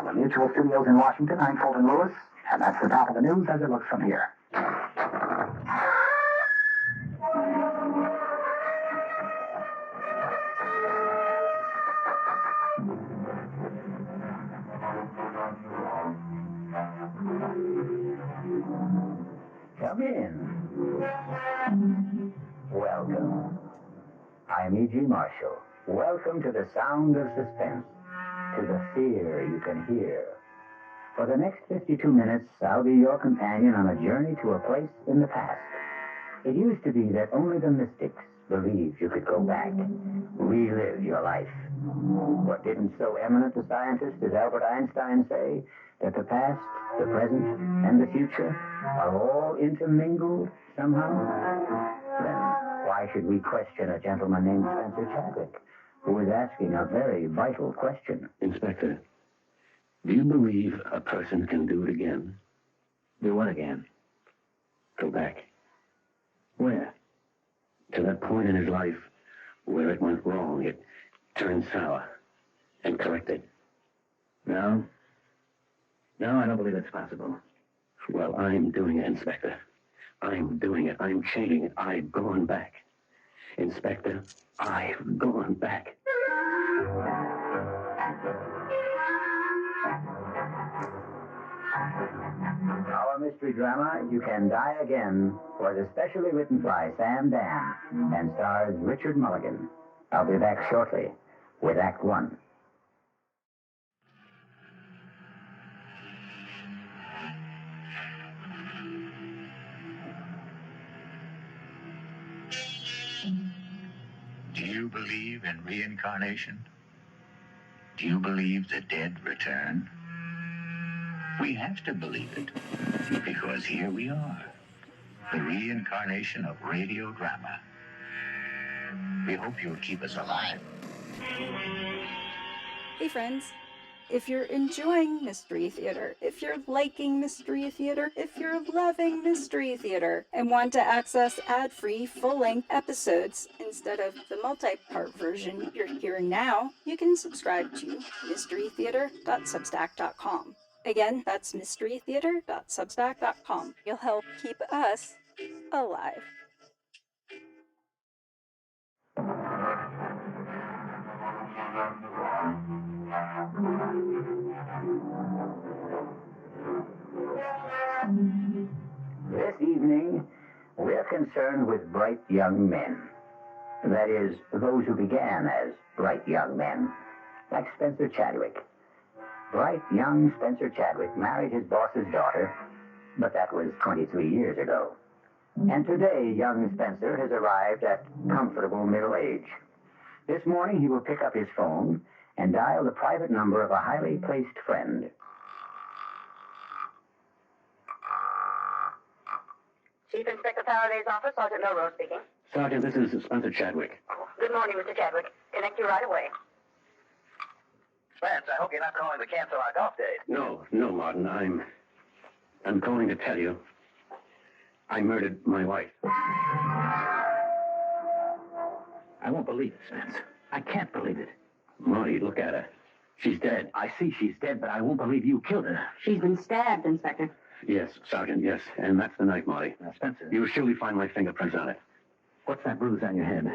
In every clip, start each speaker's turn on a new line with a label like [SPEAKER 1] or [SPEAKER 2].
[SPEAKER 1] From the Mutual Studios in Washington, I'm Fulton Lewis, and that's the top of the news as it looks from here.
[SPEAKER 2] Come in. Welcome. I'm E.G. Marshall. Welcome to the sound of suspense, to the fear you can hear. For the next 52 minutes, I'll be your companion on a journey to a place in the past. It used to be that only the mystics believed you could go back, relive your life. But didn't so eminent a scientist as Albert Einstein say that the past, the present, and the future are all intermingled somehow? Then why should we question a gentleman named Spencer Chadwick, who is asking a very vital question?
[SPEAKER 3] Inspector, do you believe a person can do it again?
[SPEAKER 2] Do what again?
[SPEAKER 3] Go back.
[SPEAKER 2] Where?
[SPEAKER 3] To that point in his life where it went wrong, it turned sour, and correct it.
[SPEAKER 2] No. No, I don't believe it's possible.
[SPEAKER 3] Well, I'm doing it, Inspector. I'm doing it. I'm changing it. I've gone back. Inspector, I've gone back.
[SPEAKER 2] Our mystery drama, You Can Die Again, was especially written by Sam Dan and stars Richard Mulligan. I'll be back shortly with Act One.
[SPEAKER 4] Do you believe in reincarnation? Do you believe the dead return? We have to believe it, because here we are, the reincarnation of radio drama. We hope you'll keep us alive.
[SPEAKER 5] Hey friends, if you're enjoying Mystery Theater, if you're liking Mystery Theater, if you're loving Mystery Theater, and want to access ad-free, full-length episodes instead of the multi-part version you're hearing now, you can subscribe to mysterytheater.substack.com. Again, that's mysterytheater.substack.com. You'll help keep us alive.
[SPEAKER 2] This evening, we're concerned with bright young men. That is, those who began as bright young men, like Spencer Chadwick. Bright young Spencer Chadwick married his boss's daughter, but that was 23 years ago. And today, young Spencer has arrived at comfortable middle age. This morning, he will pick up his phone and dial the private number of a highly placed friend.
[SPEAKER 6] Chief Inspector Faraday's office, Sergeant Melrose speaking.
[SPEAKER 3] Sergeant, this is Spencer Chadwick.
[SPEAKER 6] Good morning, Mr. Chadwick. Connect you right away.
[SPEAKER 7] Spence, I hope you're not calling to cancel our golf date.
[SPEAKER 3] No, Martin. I'm calling to tell you I murdered my wife.
[SPEAKER 2] I won't believe it, Spence. I can't believe it.
[SPEAKER 3] Marty, look at her. She's dead.
[SPEAKER 2] I see she's dead, but I won't believe you killed her.
[SPEAKER 6] She's been stabbed, Inspector.
[SPEAKER 3] Yes, Sergeant, yes. And that's the knife, Marty.
[SPEAKER 2] Now, Spencer,
[SPEAKER 3] You'll surely find my fingerprints on it.
[SPEAKER 2] what's that bruise on your head?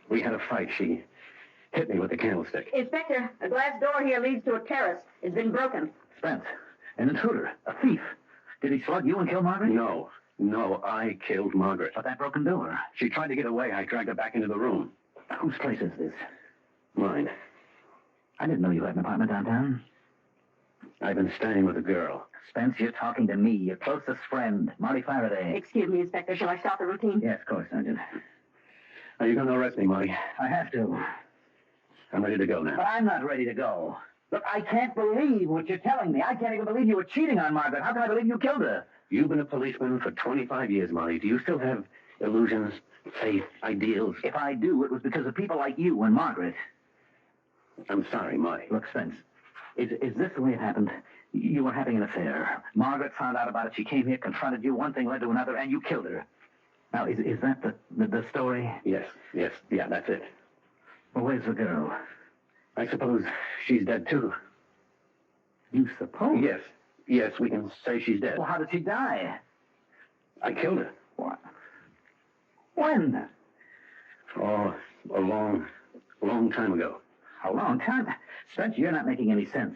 [SPEAKER 3] We had a fight. She hit me with the candlestick.
[SPEAKER 6] Inspector, a glass door here leads to a terrace. It's been broken.
[SPEAKER 2] Spence, an intruder, a thief. Did he slug you and kill Margaret?
[SPEAKER 3] No, I killed Margaret.
[SPEAKER 2] But that broken door.
[SPEAKER 3] She tried to get away. I dragged her back into the room.
[SPEAKER 2] Whose place is this?
[SPEAKER 3] Mine.
[SPEAKER 2] I didn't know you had an apartment downtown.
[SPEAKER 3] I've been staying with a girl.
[SPEAKER 2] Spence, you're talking to me, your closest friend, Marty Faraday.
[SPEAKER 6] Excuse me, Inspector. Shall I start the routine?
[SPEAKER 2] Yes, of course, Sergeant.
[SPEAKER 3] Are you going to arrest me, Marty?
[SPEAKER 2] I have to.
[SPEAKER 3] I'm ready to go now.
[SPEAKER 2] But I'm not ready to go. Look, I can't believe what you're telling me. I can't even believe you were cheating on Margaret. How can I believe you killed her?
[SPEAKER 3] You've been a policeman for 25 years, Marty. Do you still have illusions, faith, ideals?
[SPEAKER 2] If I do, it was because of people like you and Margaret.
[SPEAKER 3] I'm sorry, Marty.
[SPEAKER 2] Look, Spence, is this the way it happened? You were having an affair. Margaret found out about it. She came here, confronted you. One thing led to another, and you killed her. Now, is that the story?
[SPEAKER 3] Yes. Yeah, that's it.
[SPEAKER 2] Well, where's the girl?
[SPEAKER 3] I suppose she's dead, too.
[SPEAKER 2] You suppose?
[SPEAKER 3] Yes. Yes, we can say she's dead.
[SPEAKER 2] Well, how did she die?
[SPEAKER 3] I killed her.
[SPEAKER 2] What? When?
[SPEAKER 3] Oh, a long time ago.
[SPEAKER 2] A long time? Spencer, you're not making any sense.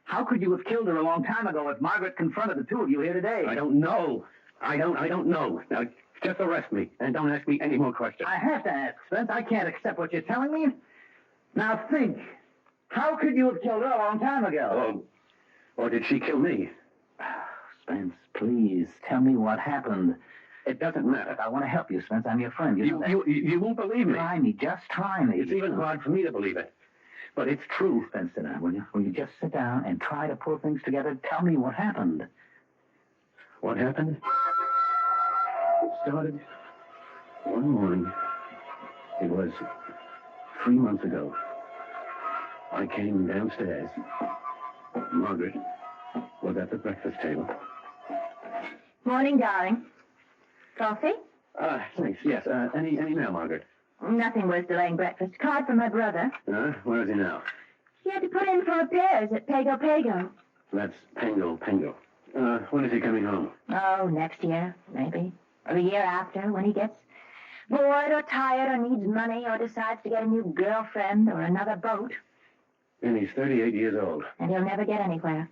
[SPEAKER 2] How could you have killed her a long time ago if Margaret confronted the two of you here today?
[SPEAKER 3] I don't know. I don't know. Now, just arrest me, and don't ask me any more questions.
[SPEAKER 2] I have to ask, Spence. I can't accept what you're telling me. Now think. How could you have killed her a long time ago?
[SPEAKER 3] Or did she kill me?
[SPEAKER 2] Spence, please, tell me what happened.
[SPEAKER 3] It doesn't matter.
[SPEAKER 2] I want to help you, Spence. I'm your friend. You know that.
[SPEAKER 3] You won't believe me.
[SPEAKER 2] Try me. Just try me.
[SPEAKER 3] It's even hard for me to believe it. But it's true.
[SPEAKER 2] Spence, sit down, will you? Will you just sit down and try to pull things together? Tell me what happened.
[SPEAKER 3] What happened? It started one morning. It was 3 months ago. I came downstairs. Margaret was at the breakfast table.
[SPEAKER 6] Morning, darling. Coffee?
[SPEAKER 3] Thanks. Yes. Any mail, Margaret?
[SPEAKER 6] Nothing worth delaying breakfast. Card from my brother.
[SPEAKER 3] Where is he now?
[SPEAKER 6] He had to put in for repairs at Pago Pago.
[SPEAKER 3] That's Pango. When is he coming home?
[SPEAKER 6] Oh, next year, maybe. Or the year after, when he gets bored or tired or needs money or decides to get a new girlfriend or another boat.
[SPEAKER 3] And he's 38 years old.
[SPEAKER 6] And he'll never get anywhere.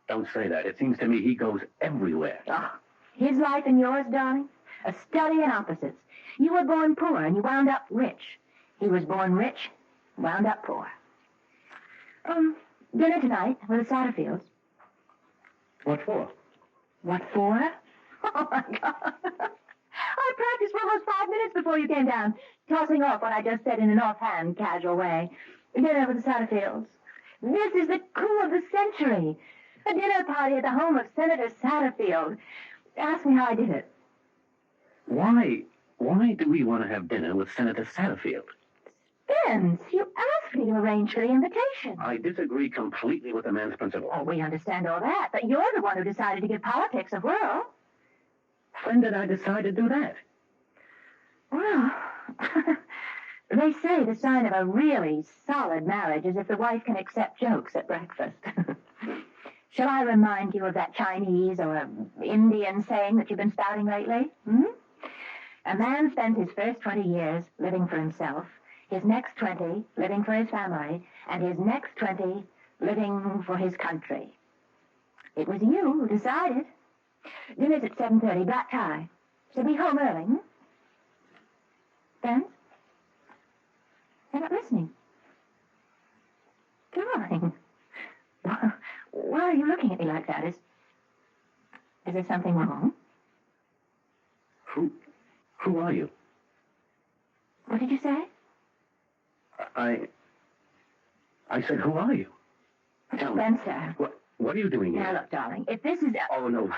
[SPEAKER 3] Don't say that. It seems to me he goes everywhere.
[SPEAKER 6] Oh, his life and yours, darling, a study in opposites. You were born poor and you wound up rich. He was born rich, wound up poor. Dinner tonight with the Satterfields.
[SPEAKER 3] What for?
[SPEAKER 6] What for? Oh, my God. I practiced for almost 5 minutes before you came down, tossing off what I just said in an offhand, casual way. Dinner with the Satterfields. This is the coup of the century. A dinner party at the home of Senator Satterfield. Ask me how I did it.
[SPEAKER 3] Why do we want to have dinner with Senator Satterfield?
[SPEAKER 6] Spence, you asked me to arrange for the invitation.
[SPEAKER 3] I disagree completely with the man's principle.
[SPEAKER 6] Oh, we understand all that, but you're the one who decided to give politics a whirl.
[SPEAKER 3] When did I decide to do that?
[SPEAKER 6] Well, they say the sign of a really solid marriage is if the wife can accept jokes at breakfast. Shall I remind you of that Chinese or Indian saying that you've been spouting lately? A man spends his first 20 years living for himself, his next 20 living for his family, and his next 20 living for his country. It was you who decided. Dinner's at 7:30, black tie. So be home early. Spence? You're not listening. Darling. Why are you looking at me like that? Is there something wrong?
[SPEAKER 3] Who are you?
[SPEAKER 6] What did you say?
[SPEAKER 3] I said, who are you? Tell me.
[SPEAKER 6] Spencer.
[SPEAKER 3] What are you doing here?
[SPEAKER 6] Now look, darling, if this is
[SPEAKER 3] Oh, no.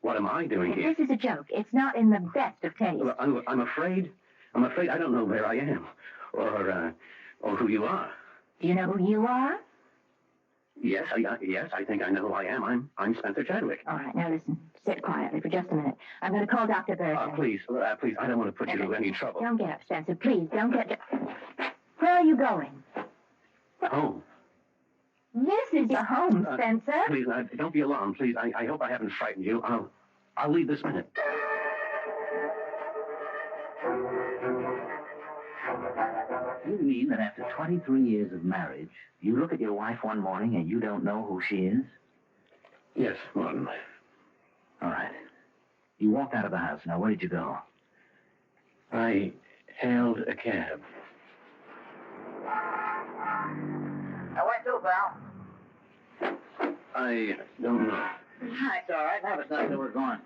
[SPEAKER 3] What am I doing here?
[SPEAKER 6] if this is a joke, it's not in the best of taste.
[SPEAKER 3] Well, I'm afraid I don't know where I am. Or who you are.
[SPEAKER 6] Do you know who you are?
[SPEAKER 3] Yes, I think I know who I am. I'm Spencer Chadwick.
[SPEAKER 6] All right, now listen. Sit quietly for just a minute. I'm going to call Dr. Bird.
[SPEAKER 3] Please, I don't want to put you to any trouble.
[SPEAKER 6] Don't get up, Spencer. Please, don't get... Where are you going?
[SPEAKER 3] Home.
[SPEAKER 6] This is your home, Spencer.
[SPEAKER 3] Please, don't be alarmed, please. I hope I haven't frightened you. I'll leave this minute.
[SPEAKER 2] You mean that after 23 years of marriage, you look at your wife one morning and you don't know who she is?
[SPEAKER 3] Yes, Martin.
[SPEAKER 2] All right. You walked out of the house. Now, where did you go?
[SPEAKER 3] I hailed a cab.
[SPEAKER 7] Now, where to, pal?
[SPEAKER 3] I don't know.
[SPEAKER 7] It's all right. Have us nothing where we're going.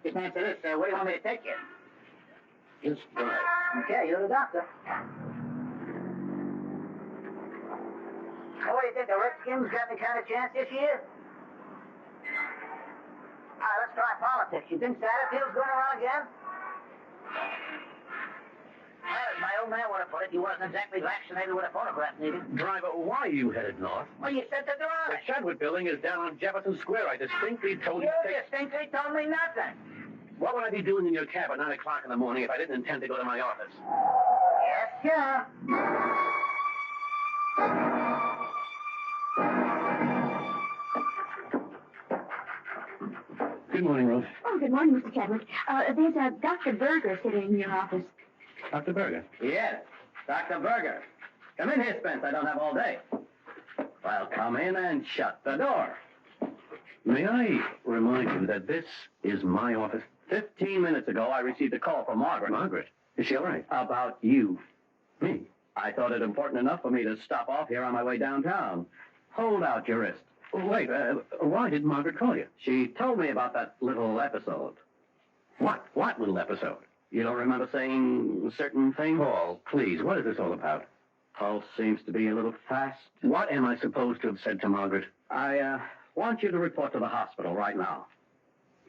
[SPEAKER 7] Just answer this. Where do you want me to take you?
[SPEAKER 3] Just drive.
[SPEAKER 7] Okay, you're the doctor. What do you think? The Redskins got any kind of chance this year? All right, let's try politics. You think Satterfield's going to run again? Well, as my old man would have put it, he wasn't exactly vaccinated with a phonograph needed.
[SPEAKER 3] Driver, why are you headed north?
[SPEAKER 7] Well, you said to
[SPEAKER 3] The
[SPEAKER 7] drive.
[SPEAKER 3] Chadwick building is down on Jefferson Square. I distinctly told you
[SPEAKER 7] You
[SPEAKER 3] to take...
[SPEAKER 7] distinctly told me nothing.
[SPEAKER 3] What would I be doing in your cab at 9 o'clock in the morning if I didn't intend to go to my office?
[SPEAKER 7] Yes, sir.
[SPEAKER 3] Good morning, Ruth.
[SPEAKER 6] Oh, good morning, Mr. Chadwick. There's a Dr. Berger sitting in your office.
[SPEAKER 3] Dr. Berger.
[SPEAKER 2] Yes, Dr. Berger. Come in here, Spence. I don't have all day. Well, come in and shut the door.
[SPEAKER 3] May I remind you that this is my office?
[SPEAKER 2] 15 minutes ago, I received a call from Margaret.
[SPEAKER 3] Margaret? Is she all right?
[SPEAKER 2] About you.
[SPEAKER 3] Me?
[SPEAKER 2] I thought it important enough for me to stop off here on my way downtown. Hold out your wrist.
[SPEAKER 3] Wait, why did Margaret call you?
[SPEAKER 2] She told me about that little episode.
[SPEAKER 3] What little episode?
[SPEAKER 2] You don't remember saying certain things?
[SPEAKER 3] Paul, please, what is this all about?
[SPEAKER 2] Pulse seems to be a little fast.
[SPEAKER 3] What am I supposed to have said to Margaret?
[SPEAKER 2] I want you to report to the hospital right now.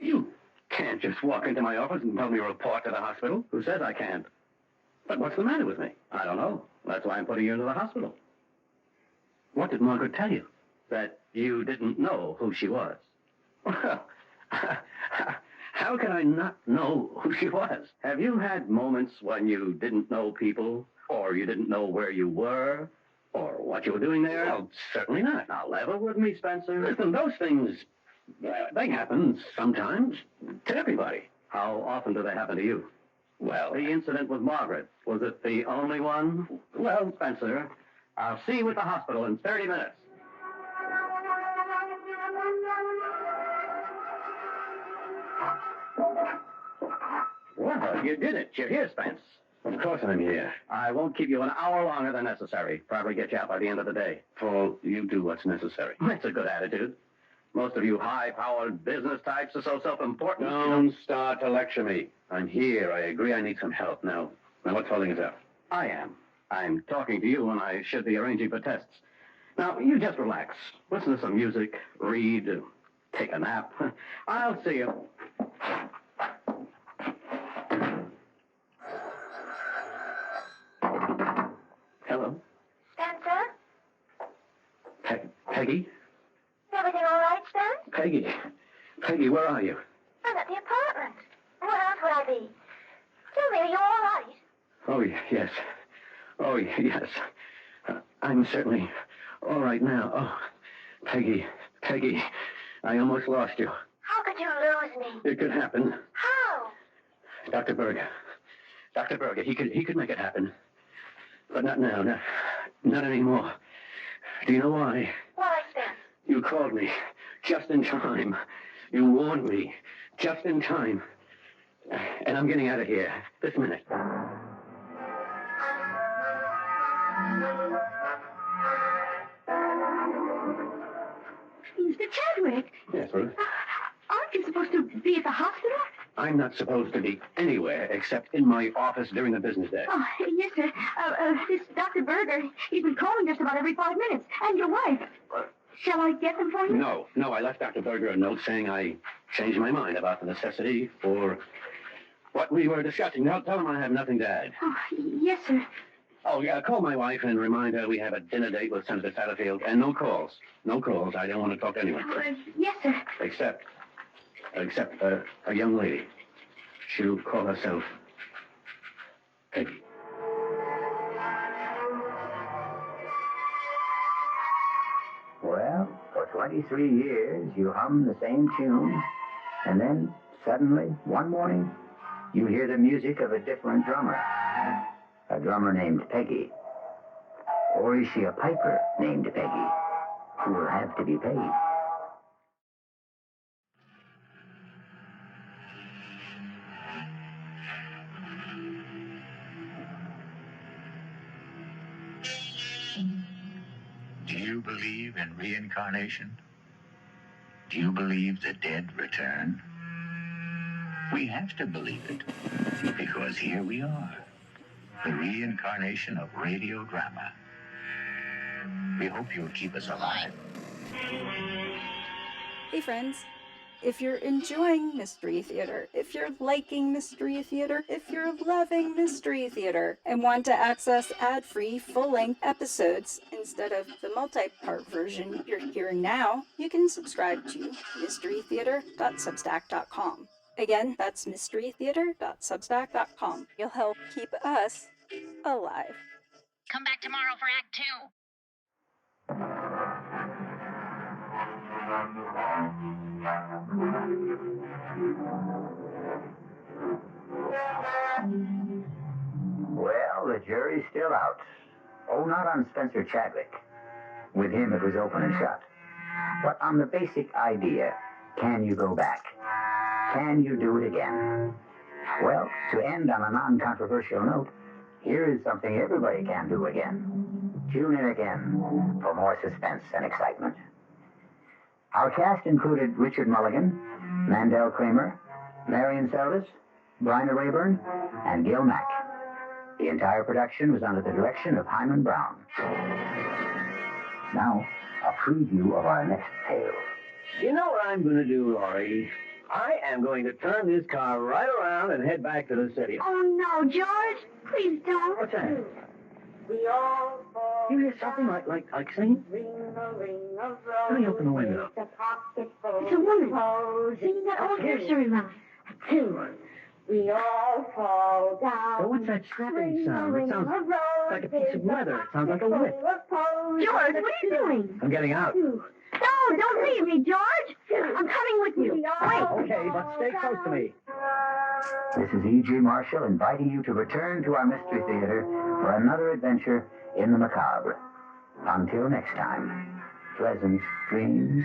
[SPEAKER 3] You can't just walk into my office and tell me to report to the hospital.
[SPEAKER 2] Who says I can't?
[SPEAKER 3] But what's the matter with me?
[SPEAKER 2] I don't know. That's why I'm putting you into the hospital.
[SPEAKER 3] What did Margaret tell you?
[SPEAKER 2] That you didn't know who she was.
[SPEAKER 3] Well, how can I not know who she was?
[SPEAKER 2] Have you had moments when you didn't know people, or you didn't know where you were, or what you were doing there?
[SPEAKER 3] Well, certainly not.
[SPEAKER 2] Now, level with me, Spencer.
[SPEAKER 3] Listen, those things, they happen sometimes to everybody.
[SPEAKER 2] How often do they happen to you?
[SPEAKER 3] Well,
[SPEAKER 2] The incident with Margaret, was it the only one? Well, Spencer, I'll see you at the hospital in 30 minutes. Well, you did it. You're here, Spence.
[SPEAKER 3] of course I'm here.
[SPEAKER 2] I won't keep you an hour longer than necessary. Probably get you out by the end of the day.
[SPEAKER 3] Paul, you do what's necessary.
[SPEAKER 2] That's a good attitude. Most of you high-powered business types are so self-important.
[SPEAKER 3] Don't start to lecture me. I'm here. I agree I need some help. Now what's holding us up?
[SPEAKER 2] I am. I'm talking to you when I should be arranging for tests. Now, you just relax. Listen to some music, read, take a nap. I'll see you.
[SPEAKER 3] Hello?
[SPEAKER 6] Spencer?
[SPEAKER 3] Peggy?
[SPEAKER 6] Is everything all right, Spence?
[SPEAKER 3] Peggy, where are you?
[SPEAKER 6] I'm at the apartment. Where else would I be? Tell me, are you all right?
[SPEAKER 3] Oh, yes. Oh, yes. I'm certainly all right now. Oh, Peggy, I almost lost you.
[SPEAKER 6] How could you lose me?
[SPEAKER 3] It could happen.
[SPEAKER 6] How?
[SPEAKER 3] Dr. Berger, he could make it happen. But not now, not anymore. Do you know why?
[SPEAKER 6] Why, Spence?
[SPEAKER 3] You called me just in time. You warned me just in time. And I'm getting out of here this minute.
[SPEAKER 6] Mr. Chadwick,
[SPEAKER 3] Yes, Ruth?
[SPEAKER 6] aren't you supposed to be at the hospital?
[SPEAKER 3] I'm not supposed to be anywhere except in my office during the business day.
[SPEAKER 6] Oh, yes, sir. This Dr. Berger, he's been calling just about every 5 minutes. And your wife. Shall I get them for you?
[SPEAKER 3] No, I left Dr. Berger a note saying I changed my mind about the necessity for what we were discussing. Now, tell him I have nothing to add.
[SPEAKER 6] Oh, yes, sir.
[SPEAKER 3] Oh, yeah, call my wife and remind her we have a dinner date with Senator Satterfield. And no calls. No calls. I don't want to talk to anyone.
[SPEAKER 6] Yes, sir.
[SPEAKER 3] Except a young lady. She'll call herself Peggy.
[SPEAKER 2] Well, for 23 years, you hum the same tune, and then, suddenly, one morning, you hear the music of a different drummer. A drummer named Peggy. Or is she a piper named Peggy, who will have to be paid?
[SPEAKER 4] Do you believe in reincarnation? Do you believe the dead return? We have to believe it, because here we are, the reincarnation of radio drama. We hope you'll keep us alive.
[SPEAKER 5] Hey friends, if you're enjoying Mystery Theater, if you're liking Mystery Theater, if you're loving Mystery Theater, and want to access ad-free full-length episodes instead of the multi-part version you're hearing now, you can subscribe to mysterytheater.substack.com. Again, that's mysterytheater.substack.com. You'll help keep us alive.
[SPEAKER 8] Come back tomorrow for Act 2.
[SPEAKER 2] jury's still out. Oh, not on Spencer Chadwick. With him, it was open and shut. But on the basic idea, can you go back? Can you do it again? Well, to end on a non-controversial note, here is something everybody can do again. Tune in again for more suspense and excitement. Our cast included Richard Mulligan, Mandel Kramer, Marion Seldes, Bryna Rayburn, and Gil Mack. The entire production was under the direction of Hyman Brown. Now, a preview of our next tale.
[SPEAKER 3] You know what I'm going to do, Laurie? I am going to turn this car right around and head back to the city.
[SPEAKER 6] Oh, no, George. Please don't.
[SPEAKER 3] What's that? You hear something like singing? Let me open the window.
[SPEAKER 6] It's a woman singing that old nursery rhyme. We all fall down.
[SPEAKER 3] Oh, what's that snapping sound? It sounds like a piece of leather. It sounds like a whip.
[SPEAKER 6] George, what are you doing?
[SPEAKER 3] I'm getting out.
[SPEAKER 6] No, don't leave me, George. I'm coming with you. Wait.
[SPEAKER 3] Okay, but stay close to me.
[SPEAKER 2] This is E.G. Marshall inviting you to return to our Mystery Theater for another adventure in the macabre. Until next time, pleasant dreams.